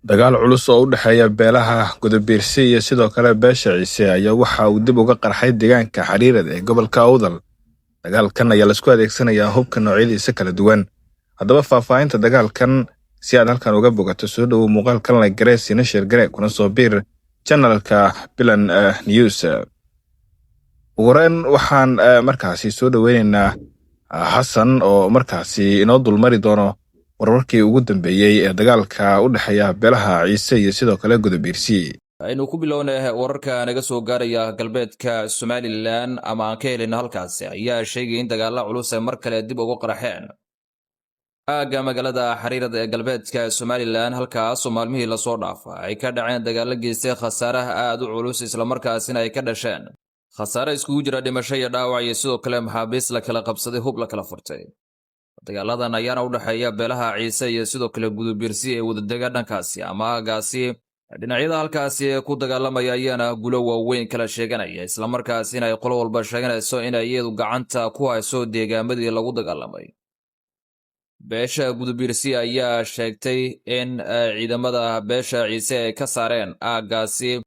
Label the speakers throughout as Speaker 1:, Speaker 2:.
Speaker 1: dagaal culus oo u dhexeeya beelaha Gudabiirsi iyo sidoo kale beesha Ciise ayaa waxa uu dib uga qarxay deegaanka Xariirad ee gobolka Awdal. dagaalkan ayaa la isku adeegsanayaa hubka noocyadiisa kala duwan. haddaba faahfaahinta dagaalkan si aad halkan uga bogato soo dhow muuqaalkan la Grace Nashir Gare kuna soo biir channelka Bilan News. ugu waxaan markaasi soo dhaweynaynaa Xasan oo markaasi inoo dulmari doono wararkii ugu dambeeyay ee dagaalka u dhexeeya beelaha Ciise iyo sidoo kale Gudabiirsi.
Speaker 2: aynu ku bilownay wararka naga soo gaaraya galbeedka Somaliland ama aan ka helin halkaas ayaa sheegay in dagaal culus ay mar kale dib ugu qarxeen aaga magaalada Xariirad ee galbeedka Somaliland halkaas oo maalmihii la soo dhaafay ay ka dhaceen dagaal geystay khasaaraha aad u culus isla markaasina ay ka dhasheen khasaare iskugu jira dhimasho iyo dhaawac iyo sidoo kale maxaabiis la kala qabsaday hub la kala furtay. dagaaladan ayaana u dhaxeeya beelaha Ciise iyo sidoo kale Gudabiirsi ee wadadaga dhankaasi ama aagaasi dhinacyada halkaasi ku dagaalamaya ayaana guulo waaweyn kala sheeganaya isla markaasina ay qolo walba sheeganayso in ay iyadu gacanta ku hayso deegaamadii lagu dagaalamay. beesha Gudabiirsi ayaa sheegtay in ciidamada beesha Ciise ay ka saareen aagaasi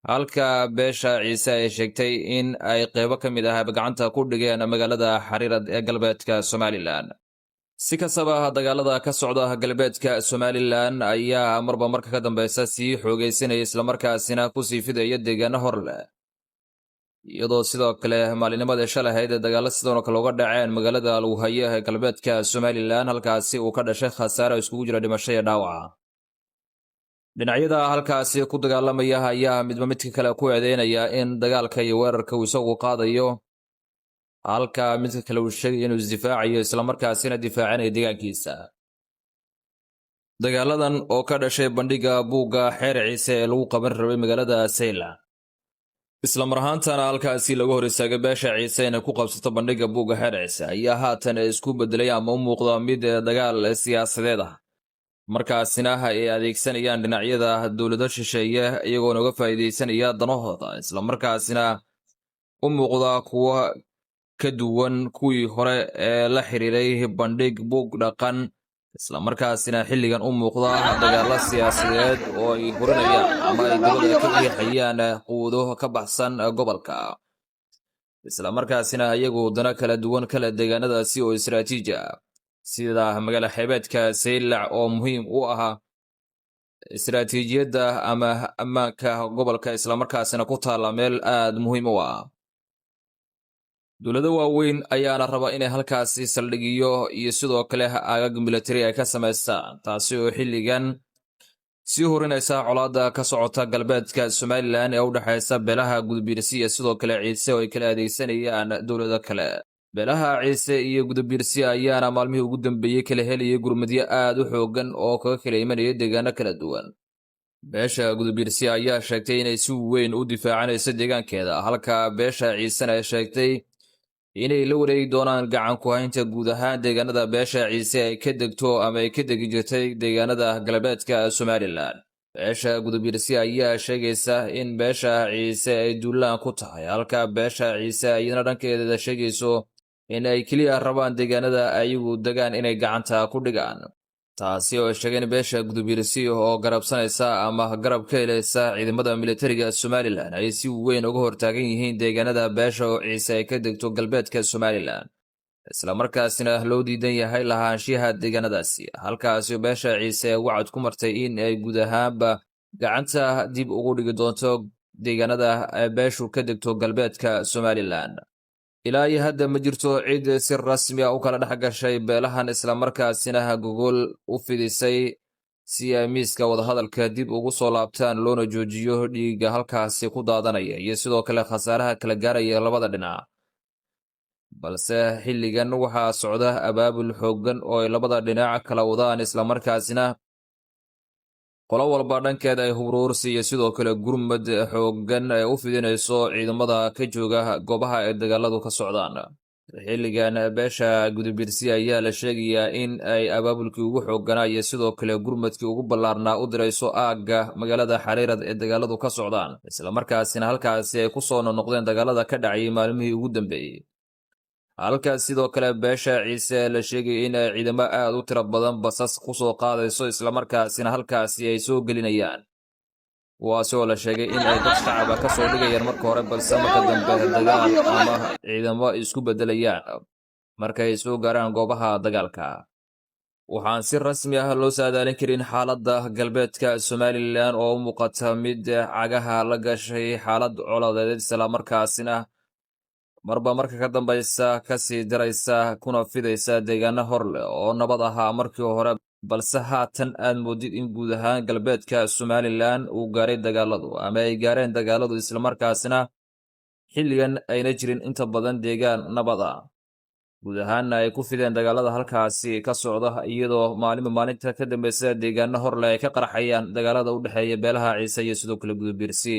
Speaker 2: halka beesha Ciise ay sheegtay in ay qaybo ka mid ah gacanta ku dhigeen magaalada Xariirad ee galbeedka Somaliland. si kastaba dagaalada ka socda galbeedka Somaliland ayaa marba marka ka dambeysa sii xoogeysanaya isla markaasina ku sii fidaya deegaano hor leh iyadoo sidoo kale maalinimada shalahayd dagaalo sidoo kale uga dhaceen magaalada Lughaya ee galbeedka Somaliland halkaasi uu ka dhashay khasaare iskugu jira dhimasho iyo dhaawac. dhinacyada halkaasi ku dagaalamaya ayaa midba midka kale ku eedeynaya in dagaalka iyo weerarka uu isagu qaadayo halka midka kale uu sheegay inuu isdifaacayo isla markaasina difaacanayo deegaankiisa. dagaaladan oo ka dhashay bandhiga buugga xeer Ciise ee lagu qaban rabay magaalada Sayla isla marhaantana halkaasi lagu hor istaagay beesha Ciise inay ku qabsato bandhiga buugga xeer Ciise ayaa haatan isku bedelay ama u muuqda mid dagaal siyaasadeed ah markaasina ay adeegsanayaan dhinacyada dawladda shisheeye iyagoo uga faa'iideysanaya danahooda isla markaasina u muuqda kuwa ka duwan kuwii hore ee la xiriiray bandhig buug dhaqan isla markaasina xilligan u muuqda dagaalo siyaasadeed oo ay horinayaan ama ay dawladda ka riixayaan quwado ka baxsan gobolka isla markaasina iyagu dana kala duwan kala deegaanadaasi oo istiraatiiji ah sida magaala xeebeedka Saylac oo muhiim u ah istiraatiijiyadda ama ammaanka gobolka isla markaasina ku taala meel aad muhiim u ah. dawladda waaweyn ayaana raba inay halkaasi saldhigiyo iyo sidoo kale aagag military ay ka samaystaan taasi oo xilligan sii horinaysa colaadda ka socota galbeedka Somaliland ee u dhaxaysa beelaha Gudabiirsi iyo sidoo kale Ciise oo ay kala adeegsanayaan dawladda kale. beelaha Ciise iyo Gudabiirsi ayaana maalmihii ugu dambeeyay kala helayay gurmadyo aad u xoogan oo kaga kala imanaya deegaano kala duwan. beesha Gudabiirsi ayaa sheegtay inay si weyn u difaacanayso deegaankeeda halka beesha Ciisena ay sheegtay inay la wareegi doonaan gacan ku haynta guud ahaan deegaanada beesha Ciise ay ka degto ama ay ka degi jirtay deegaanada galbeedka Somaliland. beesha Gudabiirsi ayaa sheegaysa in beesha Ciise ay duulaan ku tahay halka beesha Ciise ayna dhankeeda sheegayso in ay kaliya rabaan deegaanada ayagu degaan inay gacanta ku dhigaan taasi oo sheegay in beesha Gudabiirsi oo garabsanaysa ama garab ka helaysa ciidamada militariga Somaliland ay si weyn uga hortaagan yihiin deegaanada beesha Ciise ay ka degto galbeedka Somaliland isla markaasina loo diidan yahay lahaanshiyaha deegaanadaasi halkaasi beesha Ciise wacad ku martay in ay guud ahaanba gacanta dib ugu dhigi doonto deegaanada beeshu ka degto galbeedka Somaliland. ilaa hadda ma jirto cid si rasmi ah u kala dhex gashay beelahan isla markaasina gogol u fidisay si ay miiska wadahadalka dib ugu soo laabtaan loona joojiyo dhiigga halkaasi ku daadanaya iyo sidoo kale khasaaraha kala gaaraya labada dhinac. balse xilligan waxaa socda abaabul xooggan oo ay labada dhinac kala wadaan isla markaasina qolo walba dhankeeda ay huruursi iyo sidoo kale gurmad xooggan ay u fidinayso ciidamada ka jooga goobaha ay dagaaladu ka socdaan. xilligan beesha Gudabiirsi ayaa la sheegayaa in ay abaabulkii ugu xoogganaa iyo sidoo kale gurmadkii ugu ballaarnaa u dirayso aagga magaalada Xariirad ee dagaaladu ka socdaan isla markaasina halkaasi ay ku soo noqdeen dagaalada ka dhacay maalmihii ugu dambeeyay. halkaas sidoo kale beesha ciise la sheegay in ay ciidamo aad u tiro badan basas ku soo qaadayso islamarkaasina halkaasi ay soo gelinayaan kuwaasi oo la sheegay in ay dad shacaba ka soo dhigayaan marka hore balse marka dambe dagaal ama ciidamo isku beddelayaan markay soo gaaraan goobaha dagaalka waxaan si rasmi ah loo saadaalin karin xaaladda galbeedka somalilan oo u muuqata mid cagaha la gashay xaalad colaadeed islamarkaasina marba marka ka dambaysa ka sii daraysa kuna fidaysa deegaano hor leh oo nabad ahaa markii hore balse haatan aad moodid in guud ahaan galbeedka somalilan uu gaaray dagaaladu ama ay gaareen dagaaladu islamarkaasina xilligan ayna jirin inta badan deegaan nabad ah guud ahaanna ay ku fideen dagaalada halkaasi ka socda iyadoo maalinba maalinta ka dambaysa deegaano hor leh ay ka qarxayaan dagaalada u dhexeeya beelaha ciise iyo sidoo kale gudabiirsi